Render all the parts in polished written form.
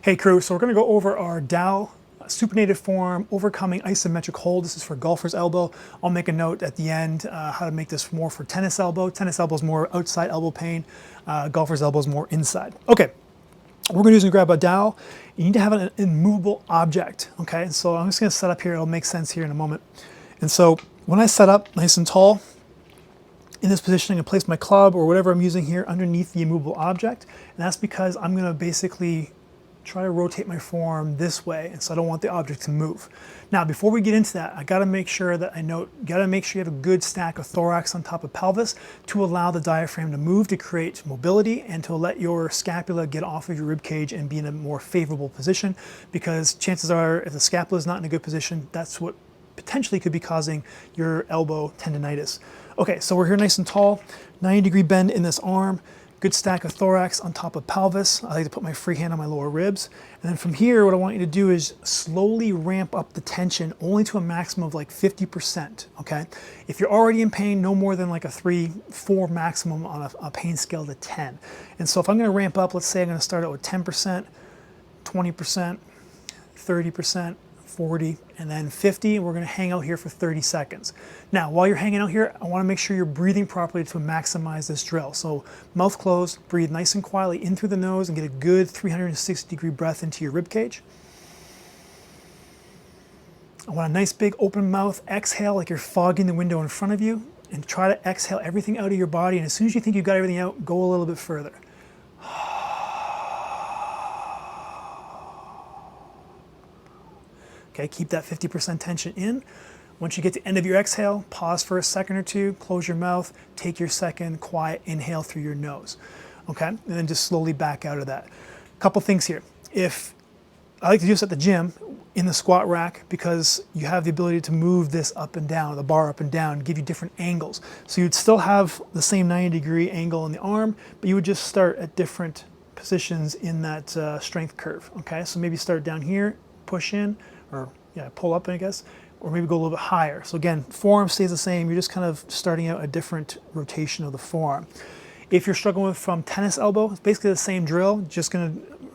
Hey crew, so we're going to go over our Dowel supinated forearm overcoming isometric hold. This is for golfer's elbow. I'll make a note at the end how to make this more for tennis elbow. Tennis elbow is more outside elbow pain. Golfer's elbow is more inside. Okay, what we're going to do is grab a dowel. You need to have an immovable object. Okay, so I'm just going to set up here. It'll make sense here in a moment. And so when I set up nice and tall, in this position, I'm going to place my club or whatever I'm using here underneath the immovable object. And that's because I'm going to basically try to rotate my forearm this way, and so I don't want the object to move. Now, before we get into that, I gotta make sure that gotta make sure you have a good stack of thorax on top of pelvis to allow the diaphragm to move, to create mobility, and to let your scapula get off of your rib cage and be in a more favorable position, because chances are, if the scapula is not in a good position, that's what potentially could be causing your elbow tendonitis. Okay, so we're here nice and tall, 90-degree bend in this arm, good stack of thorax on top of pelvis. I like to put my free hand on my lower ribs. And then from here, what I want you to do is slowly ramp up the tension only to a maximum of like 50%, okay? If you're already in pain, no more than like a 3-4 maximum on a pain scale to 10. And so if I'm gonna ramp up, let's say I'm gonna start out with 10%, 20%, 30%, 40, and then 50, and we're gonna hang out here for 30 seconds. Now, while you're hanging out here, I wanna make sure you're breathing properly to maximize this drill. So mouth closed, breathe nice and quietly in through the nose and get a good 360-degree breath into your rib cage. I want a nice big open mouth exhale like you're fogging the window in front of you, and try to exhale everything out of your body, and as soon as you think you've got everything out, go a little bit further. Okay, keep that 50% tension in. Once you get to the end of your exhale, pause for a second or two, close your mouth, take your second quiet inhale through your nose. Okay, and then just slowly back out of that. Couple things here. If I like to do this at the gym in the squat rack, because you have the ability to move this up and down, the bar up and down, give you different angles. So you'd still have the same 90-degree angle in the arm, but you would just start at different positions in that strength curve. Okay, so maybe start down here, push in, or yeah, pull up, I guess, or maybe go a little bit higher. So again, forearm stays the same. You're just kind of starting out a different rotation of the forearm. If you're struggling with from tennis elbow, it's basically the same drill, just gonna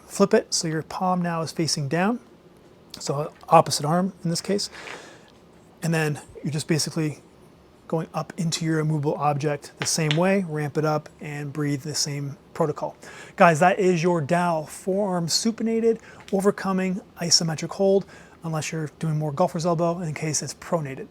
flip it. So your palm now is facing down. So opposite arm in this case. And then you're just basically going up into your immovable object the same way, ramp it up and breathe the same protocol. Guys, that is your Dowel forearm supinated, overcoming isometric hold, unless you're doing more golfer's elbow, in case it's pronated.